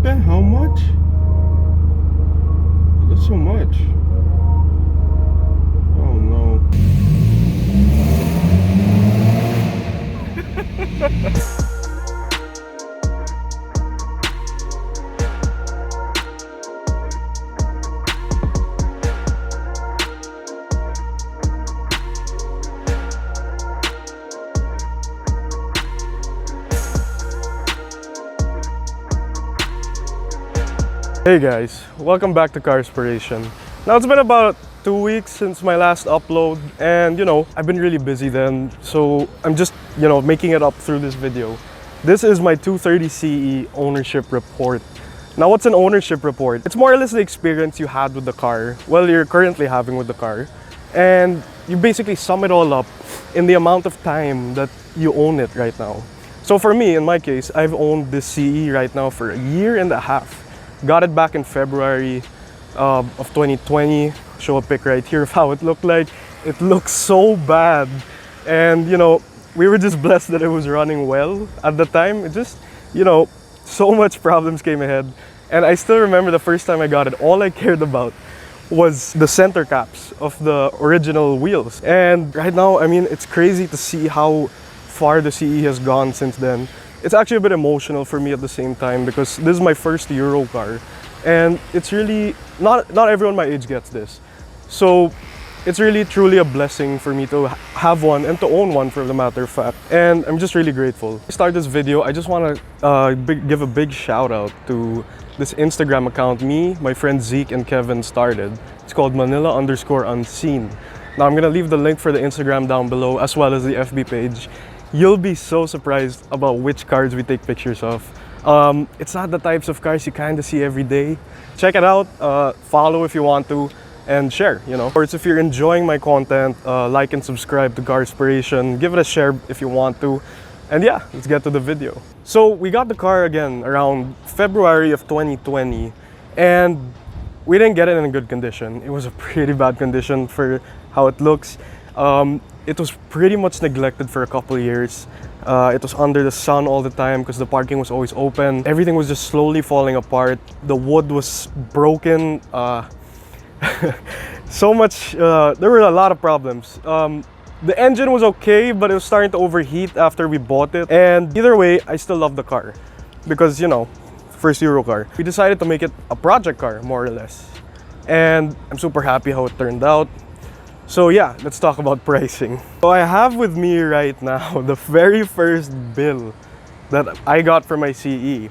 Okay, how much? That's so much. Oh no. Hey guys, welcome back to Carspiration. Now it's been about 2 weeks since my last upload, and I've been really busy then, so I'm just making it up through this video. This is my 230 CE ownership report. Now what's an ownership report? It's more or less the experience you had with the car, well, you're currently having with the car, and you basically sum it all up in the amount of time that you own it right now. So for me, in my case, I've owned this CE right now for a year and a half. Got it back in February of 2020. Show a pic right here of how it looked like. It looks so bad, and we were just blessed that it was running well at the time. It just so much problems came ahead, and I still remember the first time I got it, all I cared about was the center caps of the original wheels. And right now, I mean, it's crazy to see how far the CE has gone since then. It's actually a bit emotional for me at the same time, because this is my first Euro car, and it's really not everyone my age gets this. So it's really truly a blessing for me to have one and to own one, for the matter of fact, and I'm just really grateful. To start this video, I just want to give a big shout out to this Instagram account my friend Zeke and Kevin started. It's called Manila_Unseen. Now I'm gonna leave the link for the Instagram down below, as well as the FB page. You'll be so surprised about which cars we take pictures of. It's not the types of cars you kind of see every day. Check it out, follow if you want to, and share, Of course, if you're enjoying my content, like and subscribe to Carspiration, give it a share if you want to. And yeah, let's get to the video. So we got the car again around February of 2020, and we didn't get it in good condition. It was a pretty bad condition for how it looks. It was pretty much neglected for a couple of years. It was under the sun all the time because the parking was always open. Everything was just slowly falling apart. The wood was broken. So much, there were a lot of problems. The engine was okay, but it was starting to overheat after we bought it. And either way, I still love the car because, first Euro car. We decided to make it a project car, more or less. And I'm super happy how it turned out. So yeah, let's talk about pricing. So I have with me right now the very first bill that I got for my CE.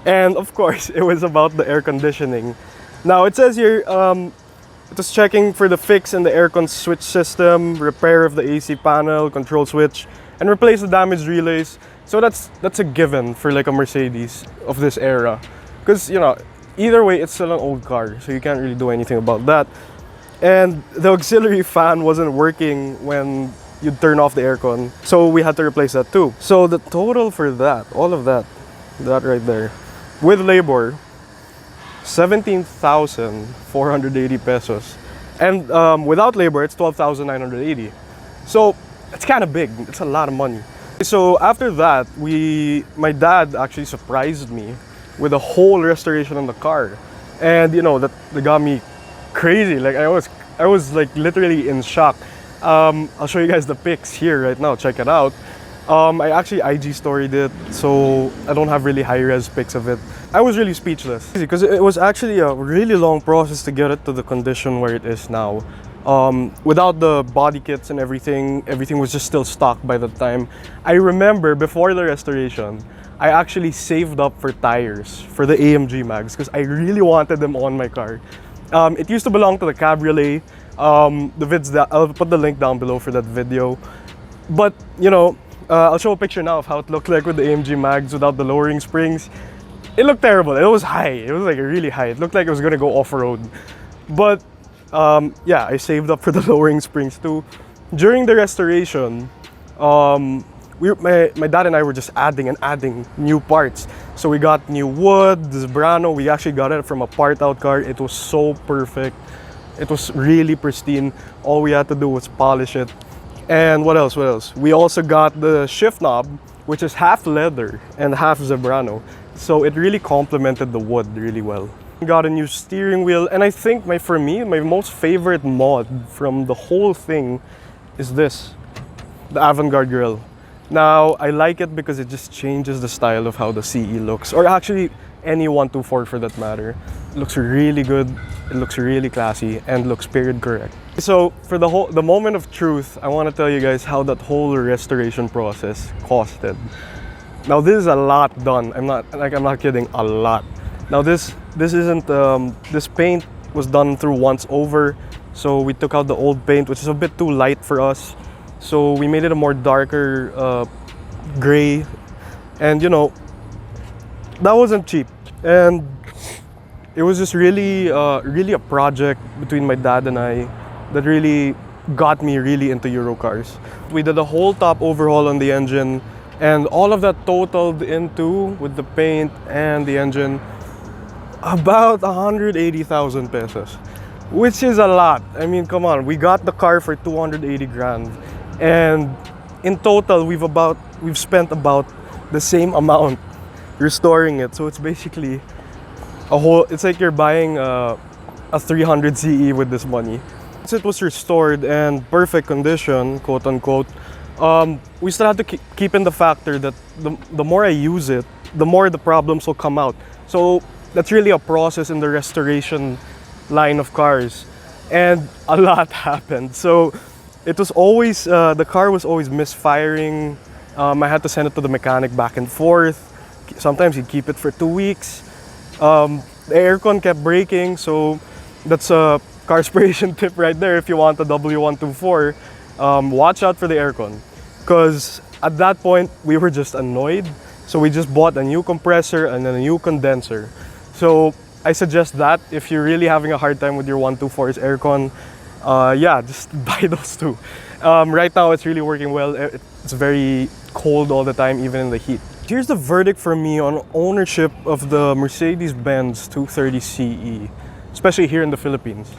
And of course, it was about the air conditioning. Now it says here, it was checking for the fix in the aircon switch system, repair of the AC panel, control switch, and replace the damaged relays. So that's a given for like a Mercedes of this era. Because, either way, it's still an old car, so you can't really do anything about that. And the auxiliary fan wasn't working when you turn off the aircon, so we had to replace that too. So the total for that, all of that right there, with labor, 17,480 pesos. And without labor, it's 12,980. So it's kind of big. It's a lot of money. So after that, my dad actually surprised me with a whole restoration on the car, and that got me crazy. Like I was like literally in shock. I'll show you guys the pics here right now. Check it out. I actually IG storied it, so I don't have really high-res pics of it. I was really speechless because it was actually a really long process to get it to the condition where it is now. Without the body kits and everything was just still stock by the time. I remember before the restoration, I actually saved up for tires for the AMG mags because I really wanted them on my car. It used to belong to the Cabriolet. I'll put the link down below for that video. But I'll show a picture now of how it looked like with the AMG mags without the lowering springs. It looked terrible. It was high. It was like really high. It looked like it was gonna go off-road. But yeah, I saved up for the lowering springs too. During the restoration, my dad and I were just adding new parts. So we got new wood, this Brano. We actually got it from a part-out car. It was so perfect. It was really pristine. All we had to do was polish it. And what else? We also got the shift knob which is half leather and half zebrano. So it really complemented the wood really well. Got a new steering wheel, and I think for me, my most favorite mod from the whole thing is this, the avant-garde grille. Now, I like it because it just changes the style of how the CE looks, or actually any 124 for that matter. It looks really good, it looks really classy, and looks period correct. So for the moment of truth, I want to tell you guys how that whole restoration process costed. Now this is a lot done. I'm not kidding, a lot. Now this isn't this paint was done through once over, so we took out the old paint, which is a bit too light for us. So we made it a more darker gray, and you know, that wasn't cheap, and it was just really a project between my dad and I that really got me really into Euro cars. We did a whole top overhaul on the engine, and all of that totaled into, with the paint and the engine, about 180,000 pesos, which is a lot. I mean, come on, we got the car for 280 grand, and in total we've spent about the same amount restoring it. So it's basically it's like you're buying a 300 CE with this money. Once it was restored and perfect condition, quote unquote, we still have to keep in the factor that the more I use it, the more the problems will come out. So that's really a process in the restoration line of cars, and a lot happened. So it was always, the car was always misfiring. I had to send it to the mechanic back and forth. Sometimes he'd keep it for 2 weeks. The aircon kept breaking, so that's a Carspiration tip right there. If you want a W124, watch out for the aircon, because at that point we were just annoyed. So we just bought a new compressor and then a new condenser. So I suggest that if you're really having a hard time with your 124's aircon, yeah, just buy those two. Right now it's really working well. It's very cold all the time, even in the heat. Here's the verdict for me on ownership of the Mercedes-Benz 230 CE, especially here in the Philippines.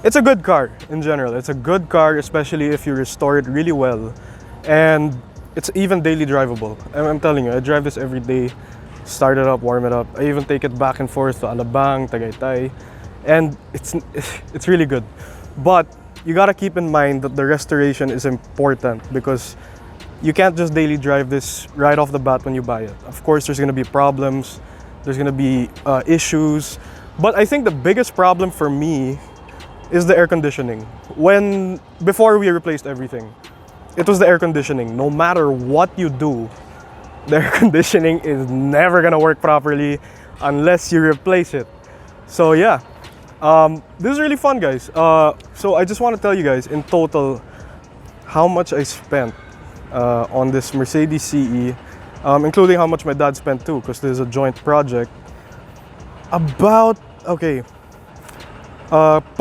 It's a good car in general. It's a good car, especially if you restore it really well. And it's even daily drivable. I'm telling you, I drive this every day. Start it up, warm it up. I even take it back and forth to Alabang, Tagaytay. And it's really good. But you gotta keep in mind that the restoration is important, because you can't just daily drive this right off the bat when you buy it. Of course, there's gonna be problems. There's gonna be issues. But I think the biggest problem for me is the air conditioning. Before we replaced everything, it was the air conditioning. No matter what you do, the air conditioning is never gonna work properly unless you replace it. So yeah, this is really fun, guys. So I just want to tell you guys in total how much I spent on this Mercedes CE, including how much my dad spent too, because this is a joint project. Put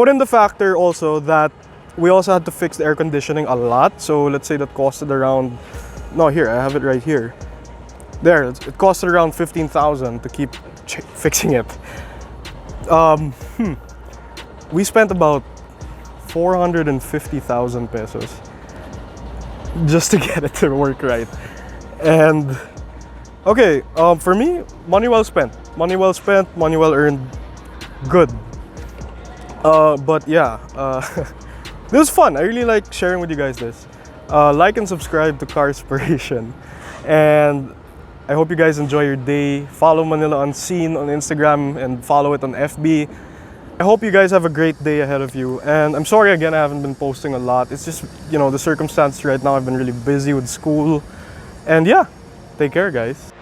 in the factor also that we also had to fix the air conditioning a lot. So let's say that costed around, no, here, I have it right here. There, it costed around 15,000 to keep fixing it. We spent about 450,000 pesos just to get it to work right. And okay, for me, money well spent. Money well spent, money well earned. Good. But yeah, this was fun. I really like sharing with you guys this. Like and subscribe to Carspiration. And I hope you guys enjoy your day. Follow Manila Unseen on Instagram and follow it on FB. I hope you guys have a great day ahead of you. And I'm sorry again, I haven't been posting a lot. It's just, you know, the circumstances right now. I've been really busy with school. And yeah, take care, guys.